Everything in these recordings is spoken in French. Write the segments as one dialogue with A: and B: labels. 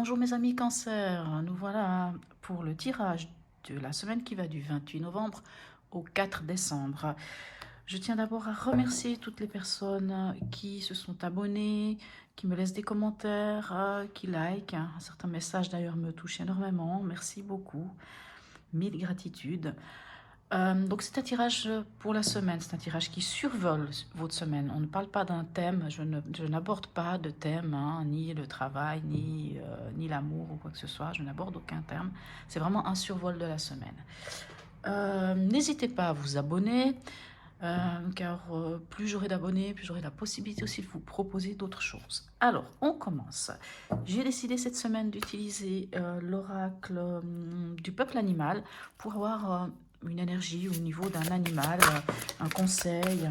A: Bonjour mes amis Cancer, nous voilà pour le tirage de la semaine qui va du 28 novembre au 4 décembre. Je tiens d'abord à remercier toutes les personnes qui se sont abonnées, qui me laissent des commentaires, qui like. Certains messages d'ailleurs me touchent énormément, merci beaucoup, mille gratitudes. Donc c'est un tirage pour la semaine, c'est un tirage qui survole votre semaine. On ne parle pas d'un thème, je n'aborde pas de thème, ni le travail, ni l'amour ou quoi que ce soit, je n'aborde aucun thème. C'est vraiment un survol de la semaine. N'hésitez pas à vous abonner, car plus j'aurai d'abonnés, plus j'aurai la possibilité aussi de vous proposer d'autres choses. Alors, on commence. J'ai décidé cette semaine d'utiliser l'oracle du peuple animal pour avoir une énergie au niveau d'un animal, un conseil.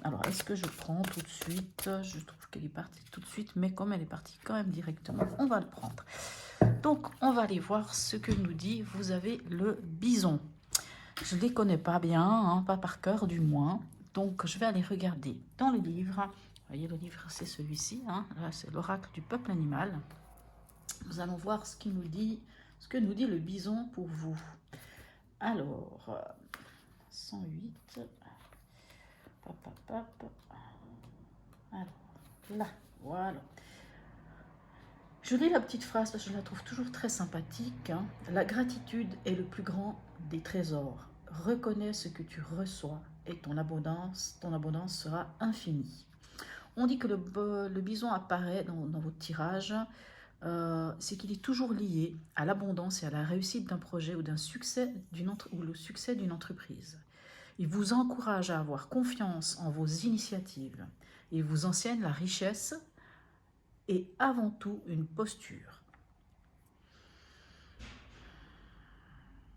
A: Alors, est-ce que je prends tout de suite? Je trouve qu'elle est partie tout de suite, mais comme elle est partie quand même directement, on va le prendre. Donc, on va aller voir ce que nous dit. Vous avez le bison. Je ne les connais pas bien, pas par cœur du moins. Donc, je vais aller regarder dans le livre. Vous voyez, le livre, c'est celui-ci. Là, c'est l'oracle du peuple animal. Nous allons voir ce que nous dit le bison pour vous. Alors, 108. Hop, hop, hop. Alors, là, voilà. Je lis la petite phrase parce que je la trouve toujours très sympathique. La gratitude est le plus grand des trésors. Reconnais ce que tu reçois et ton abondance sera infinie. On dit que le bison apparaît dans votre tirage, c'est qu'il est toujours lié à l'abondance et à la réussite d'un projet ou le succès d'une entreprise. Il vous encourage à avoir confiance en vos initiatives. Il vous enseigne la richesse et avant tout une posture.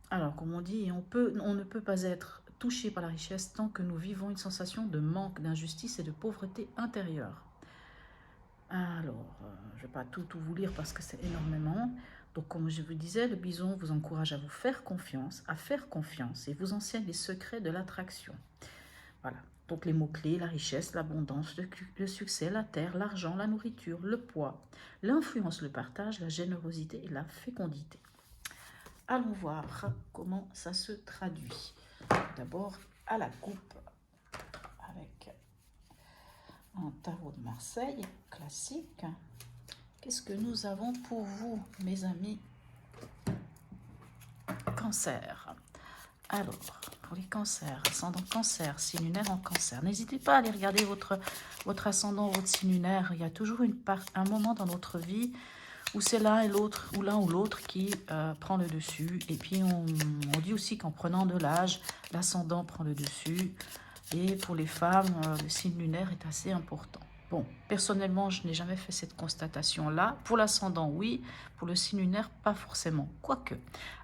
A: Alors, comme on dit, on ne peut pas être touché par la richesse tant que nous vivons une sensation de manque, d'injustice et de pauvreté intérieure. Alors, je ne vais pas tout vous lire parce que c'est énormément. Donc, comme je vous disais, le bison vous encourage à faire confiance et vous enseigne les secrets de l'attraction. Voilà. Donc, les mots-clés, la richesse, l'abondance, le succès, la terre, l'argent, la nourriture, le poids, l'influence, le partage, la générosité et la fécondité. Allons voir comment ça se traduit. D'abord, à la coupe, avec un tarot de Marseille, classique. Qu'est-ce que nous avons pour vous, mes amis Cancer. Alors, pour les cancers, ascendant cancer, signe lunaire en cancer, n'hésitez pas à aller regarder votre ascendant, votre signe lunaire. Il y a toujours un moment dans notre vie où c'est l'un et l'autre, ou l'un ou l'autre qui prend le dessus. Et puis, on dit aussi qu'en prenant de l'âge, l'ascendant prend le dessus. Et pour les femmes, le signe lunaire est assez important. Bon, personnellement, je n'ai jamais fait cette constatation-là. Pour l'ascendant, oui. Pour le signe lunaire, pas forcément. Quoique.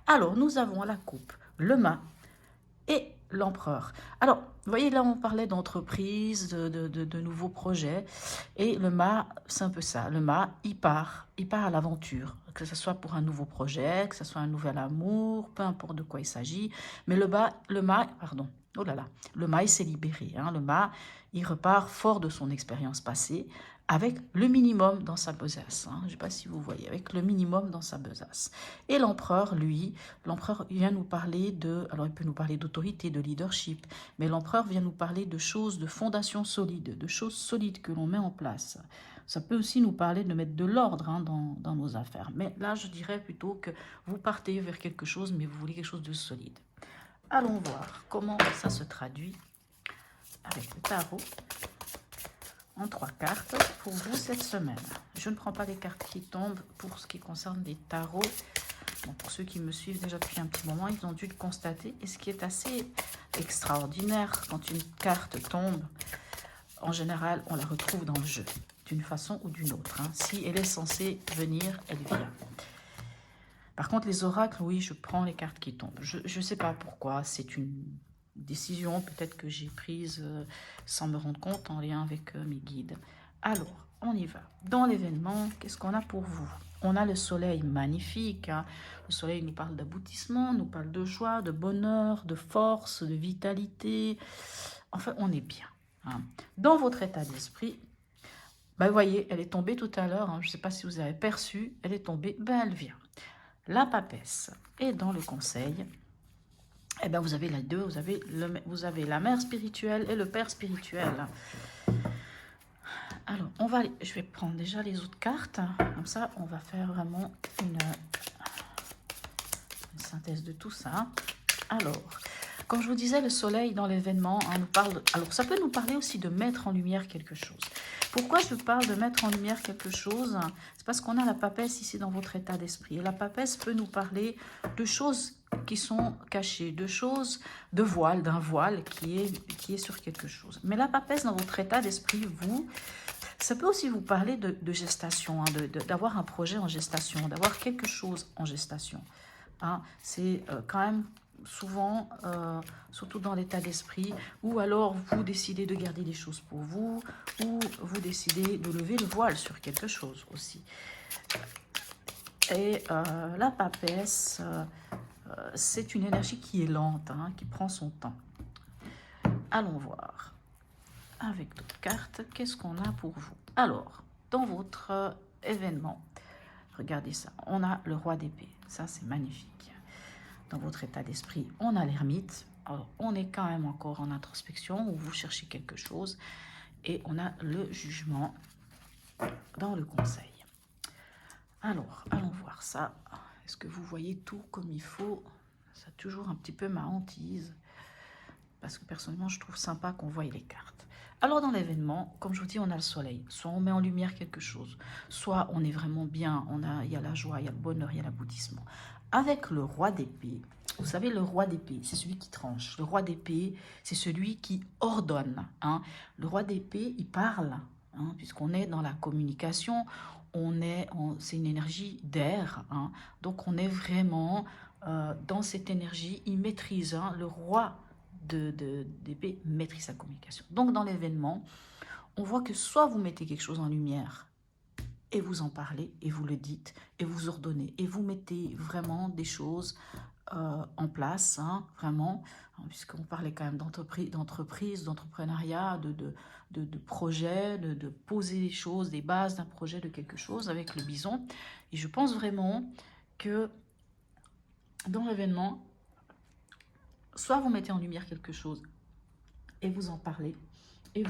A: Alors, nous avons à la coupe le mât et l'empereur. Alors, vous voyez, là, on parlait d'entreprise, de nouveaux projets. Et le mât, c'est un peu ça. Le mât, il part à l'aventure. Que ce soit pour un nouveau projet, que ce soit un nouvel amour, peu importe de quoi il s'agit. Mais le mât, pardon. Oh là là, le mât, il s'est libéré. Le mât, il repart fort de son expérience passée, avec le minimum dans sa besace. Je ne sais pas si vous voyez, avec le minimum dans sa besace. Et l'empereur, lui, l'empereur vient nous parler alors il peut nous parler d'autorité, de leadership, mais l'empereur vient nous parler de choses, de fondations solides, de choses solides que l'on met en place. Ça peut aussi nous parler de mettre de l'ordre dans nos affaires. Mais là, je dirais plutôt que vous partez vers quelque chose, mais vous voulez quelque chose de solide. Allons voir comment ça se traduit avec le tarot en 3 cartes pour vous cette semaine. Je ne prends pas les cartes qui tombent pour ce qui concerne les tarots. Bon, pour ceux qui me suivent déjà depuis un petit moment, ils ont dû le constater. Et ce qui est assez extraordinaire, quand une carte tombe, en général, on la retrouve dans le jeu, d'une façon ou d'une autre. Si elle est censée venir, elle vient. Par contre, les oracles, oui, je prends les cartes qui tombent. Je ne sais pas pourquoi, c'est une décision peut-être que j'ai prise sans me rendre compte en lien avec mes guides. Alors, on y va. Dans l'événement, qu'est-ce qu'on a pour vous? On a le soleil magnifique. Le soleil nous parle d'aboutissement, nous parle de joie, de bonheur, de force, de vitalité. Enfin, on est bien. Dans votre état d'esprit, Bah, vous voyez, elle est tombée tout à l'heure, hein, je ne sais pas si vous avez perçu, elle est tombée, ben elle vient. La papesse. Et dans le conseil, eh ben vous avez les deux, vous avez la mère spirituelle et le père spirituel. Alors, je vais prendre déjà les autres cartes, comme ça on va faire vraiment une synthèse de tout ça. Alors, comme je vous disais, le soleil dans l'événement nous parle... Alors, ça peut nous parler aussi de mettre en lumière quelque chose. Pourquoi je parle de mettre en lumière quelque chose? C'est parce qu'on a la papesse ici dans votre état d'esprit. Et la papesse peut nous parler de choses qui sont cachées, de choses, de voile, d'un voile qui est sur quelque chose. Mais la papesse dans votre état d'esprit, ça peut aussi vous parler de gestation, hein, d'avoir un projet en gestation, d'avoir quelque chose en gestation. Hein. C'est quand même souvent, surtout dans l'état d'esprit, ou alors vous décidez de garder des choses pour vous, ou vous décidez de lever le voile sur quelque chose aussi. Et la papesse, c'est une énergie qui est lente, hein, qui prend son temps. Allons voir, avec d'autres cartes, qu'est-ce qu'on a pour vous? Alors, dans votre événement, regardez ça, on a le roi d'épée, ça c'est magnifique. Dans votre état d'esprit, on a l'ermite. Alors, on est quand même encore en introspection où vous cherchez quelque chose. Et on a le jugement dans le conseil. Alors, allons voir ça. Est-ce que vous voyez tout comme il faut? Ça toujours un petit peu ma hantise. Parce que personnellement, je trouve sympa qu'on voie les cartes. Alors, dans l'événement, comme je vous dis, on a le soleil. Soit on met en lumière quelque chose. Soit on est vraiment bien. Il y a la joie, il y a le bonheur, il y a l'aboutissement. Avec le roi d'épée, vous savez, le roi d'épée, c'est celui qui tranche. Le roi d'épée, c'est celui qui ordonne. Hein. Le roi d'épée, il parle, hein, puisqu'on est dans la communication, c'est une énergie d'air. Hein. Donc, on est vraiment dans cette énergie, il maîtrise. Hein, le roi d'épée maîtrise sa communication. Donc, dans l'événement, on voit que soit vous mettez quelque chose en lumière, et vous en parlez, et vous le dites, et vous ordonnez, et vous mettez vraiment des choses en place, hein, vraiment, puisqu'on parlait quand même d'entreprise, d'entrepreneuriat, de projet, de poser les choses, des bases d'un projet, de quelque chose avec le bison. Et je pense vraiment que dans l'événement, soit vous mettez en lumière quelque chose, et vous en parlez, et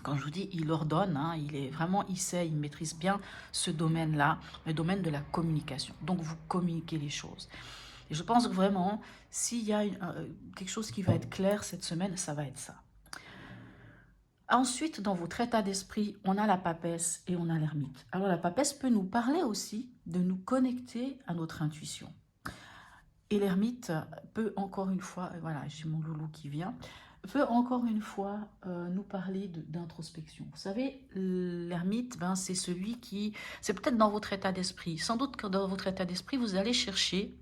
A: quand je vous dis, il ordonne, hein, il sait, il maîtrise bien ce domaine-là, le domaine de la communication. Donc, vous communiquez les choses. Et je pense vraiment, s'il y a quelque chose qui va être clair cette semaine, ça va être ça. Ensuite, dans votre état d'esprit, on a la papesse et on a l'ermite. Alors, la papesse peut nous parler aussi de nous connecter à notre intuition. Et l'ermite peut, encore une fois, voilà, j'ai mon loulou qui vient, peut encore une fois nous parler d'introspection. Vous savez, l'ermite, c'est celui qui... C'est peut-être dans votre état d'esprit. Sans doute que dans votre état d'esprit, vous allez chercher...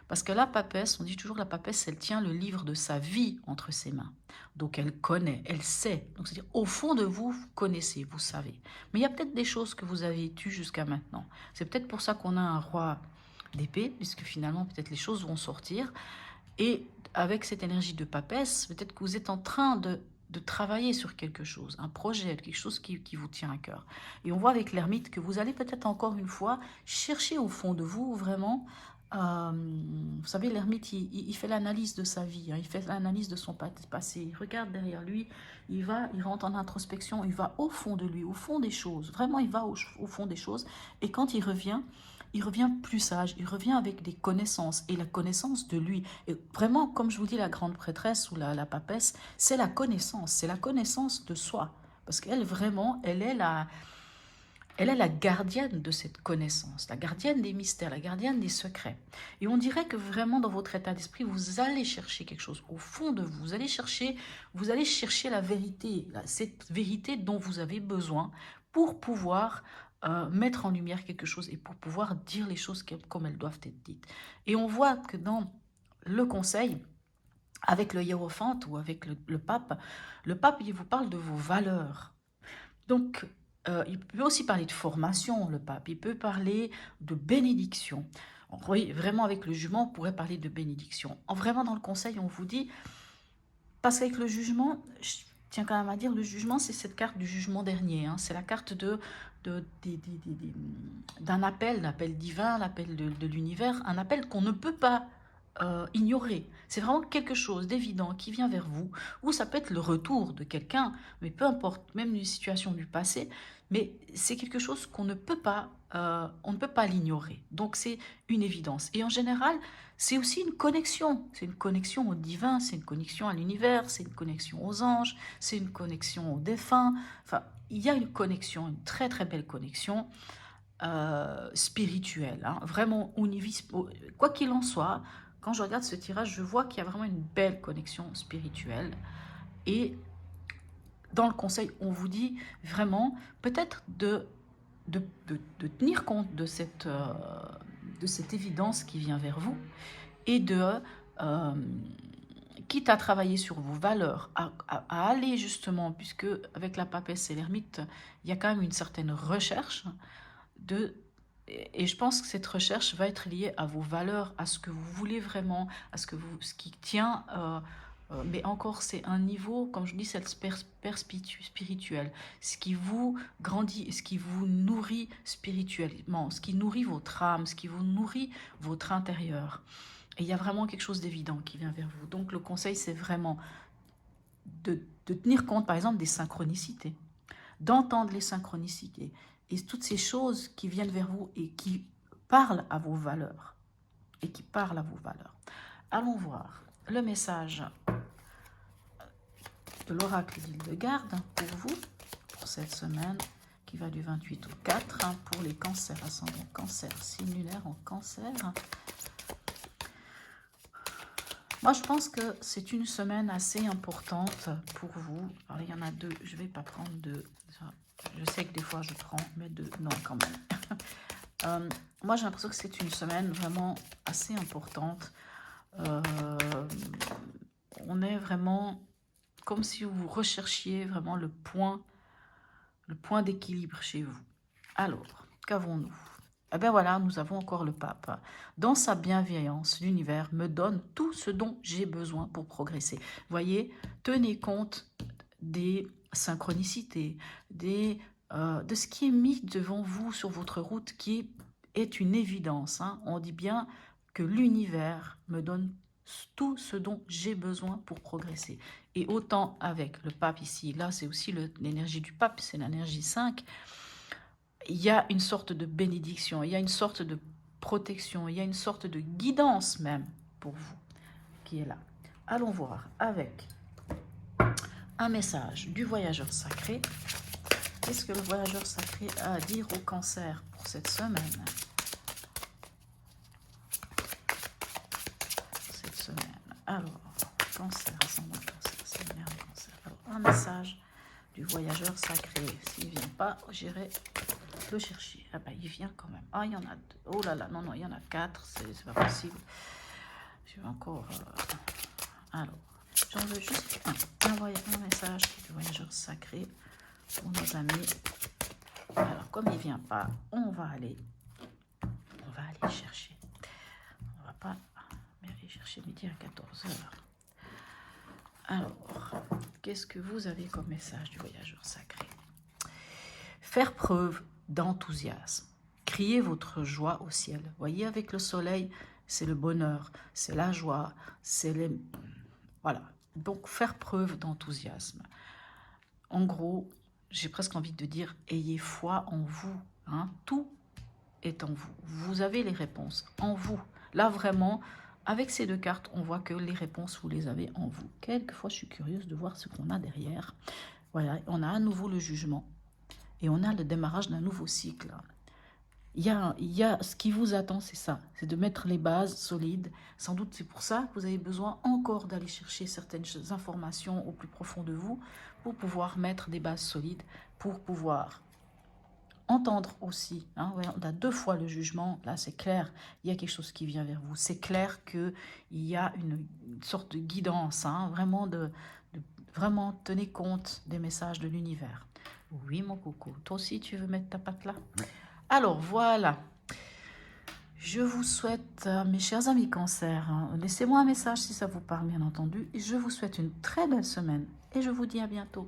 A: Parce que la papesse, on dit toujours la papesse, elle tient le livre de sa vie entre ses mains. Donc elle connaît, elle sait. Donc c'est-à-dire, au fond de vous, vous connaissez, vous savez. Mais il y a peut-être des choses que vous avez tues jusqu'à maintenant. C'est peut-être pour ça qu'on a un roi d'épée, puisque finalement, peut-être les choses vont sortir. Et avec cette énergie de papesse, peut-être que vous êtes en train de travailler sur quelque chose, un projet, quelque chose qui vous tient à cœur. Et on voit avec l'ermite que vous allez peut-être encore une fois chercher au fond de vous vraiment... vous savez, l'ermite, il fait l'analyse de sa vie, hein, il fait l'analyse de son passé, il regarde derrière lui, il rentre en introspection, il va au fond de lui, au fond des choses, vraiment il va au fond des choses, et quand il revient plus sage, il revient avec des connaissances, et la connaissance de lui, et vraiment, comme je vous dis, la grande prêtresse ou la papesse, c'est la connaissance de soi, parce qu'elle vraiment, elle est la gardienne de cette connaissance, la gardienne des mystères, la gardienne des secrets. Et on dirait que vraiment dans votre état d'esprit, vous allez chercher quelque chose au fond de vous. Vous allez chercher la vérité, cette vérité dont vous avez besoin pour pouvoir mettre en lumière quelque chose et pour pouvoir dire les choses comme elles doivent être dites. Et on voit que dans le conseil, avec le hiérophante ou avec le pape, il vous parle de vos valeurs. Donc, il peut aussi parler de formation, le pape. Il peut parler de bénédiction. Oui, vraiment, avec le jugement, on pourrait parler de bénédiction. Vraiment, dans le conseil, on vous dit, parce qu'avec le jugement, tiens quand même à dire, le jugement, c'est cette carte du jugement dernier. Hein. C'est la carte d'un appel divin, l'appel de l'univers, un appel qu'on ne peut pas ignorer. C'est vraiment quelque chose d'évident qui vient vers vous, ou ça peut être le retour de quelqu'un, mais peu importe, même une situation du passé, mais c'est quelque chose qu'on ne peut pas, on ne peut pas l'ignorer. Donc c'est une évidence. Et en général, c'est aussi une connexion. C'est une connexion au divin, c'est une connexion à l'univers, c'est une connexion aux anges, c'est une connexion aux défunts. Enfin, il y a une connexion, une très très belle connexion spirituelle. Hein. Vraiment, quoi qu'il en soit, quand je regarde ce tirage, je vois qu'il y a vraiment une belle connexion spirituelle. Et dans le conseil, on vous dit vraiment peut-être de tenir compte de cette évidence qui vient vers vous et euh, quitte à travailler sur vos valeurs, à aller justement, puisque avec la papesse et l'ermite, il y a quand même une certaine recherche et je pense que cette recherche va être liée à vos valeurs, à ce que vous voulez vraiment, ce qui tient. Mais encore, c'est un niveau, comme je dis, cette perspective spirituelle, ce qui vous grandit, ce qui vous nourrit spirituellement, ce qui nourrit votre âme, ce qui vous nourrit votre intérieur. Et il y a vraiment quelque chose d'évident qui vient vers vous. Donc le conseil, c'est vraiment de tenir compte, par exemple, des synchronicités, d'entendre les synchronicités et toutes ces choses qui viennent vers vous et qui parlent à vos valeurs. Allons voir le message de l'oracle d'Hildegarde pour vous, pour cette semaine qui va du 28 au 4, hein, pour les cancers, ascendant cancer, signe lunaire en cancer. Moi, je pense que c'est une semaine assez importante pour vous. Alors, il y en a deux, je ne vais pas prendre deux. Je sais que des fois, je prends, mais deux, non, quand même. Moi, j'ai l'impression que c'est une semaine vraiment assez importante. On est vraiment comme si vous recherchiez vraiment le point d'équilibre chez vous. Alors, qu'avons-nous? Eh bien voilà, nous avons encore le pape. Dans sa bienveillance, l'univers me donne tout ce dont j'ai besoin pour progresser. Voyez, tenez compte des synchronicités, de ce qui est mis devant vous sur votre route, qui est une évidence. Hein. On dit bien que l'univers me donne tout ce dont j'ai besoin pour progresser. Et autant avec le pape ici, là c'est aussi l'énergie du pape, c'est l'énergie 5, il y a une sorte de bénédiction, il y a une sorte de protection, il y a une sorte de guidance même pour vous qui est là. Allons voir avec un message du voyageur sacré. Qu'est-ce que le voyageur sacré a à dire au cancer pour cette semaine? Alors, cancer, ascendant cancer, c'est le cancer. Alors, un message du voyageur sacré. S'il ne vient pas, j'irai le chercher. Ah ben, il vient quand même. Ah, il y en a deux. Oh là là, non, il y en a 4. C'est pas possible. Je vais encore... Alors, j'en veux juste un message du voyageur sacré pour nos amis. Alors, comme il ne vient pas, on va aller chercher. On va pas aller chercher midi à 14h. Alors, qu'est-ce que vous avez comme message du voyageur sacré? Faire preuve d'enthousiasme. Criez votre joie au ciel. Voyez, avec le soleil, c'est le bonheur, c'est la joie, c'est les... Voilà. Donc, faire preuve d'enthousiasme. En gros, j'ai presque envie de dire, ayez foi en vous. Hein. Tout est en vous. Vous avez les réponses en vous. Là, vraiment, avec ces deux cartes, on voit que les réponses, vous les avez en vous. Quelquefois, je suis curieuse de voir ce qu'on a derrière. Voilà, on a à nouveau le jugement. Et on a le démarrage d'un nouveau cycle. Il y a ce qui vous attend, c'est ça. C'est de mettre les bases solides. Sans doute, c'est pour ça que vous avez besoin encore d'aller chercher certaines informations au plus profond de vous pour pouvoir mettre des bases solides, pour pouvoir entendre aussi. Hein, ouais, on a 2 fois le jugement. Là, c'est clair. Il y a quelque chose qui vient vers vous. C'est clair qu'il y a une sorte de guidance. Hein, vraiment, tenez compte des messages de l'univers. Oui, mon coucou. Toi aussi, tu veux mettre ta patte là? Alors, voilà. Je vous souhaite, mes chers amis Cancer, hein, laissez-moi un message si ça vous parle, bien entendu. Et je vous souhaite une très belle semaine et je vous dis à bientôt.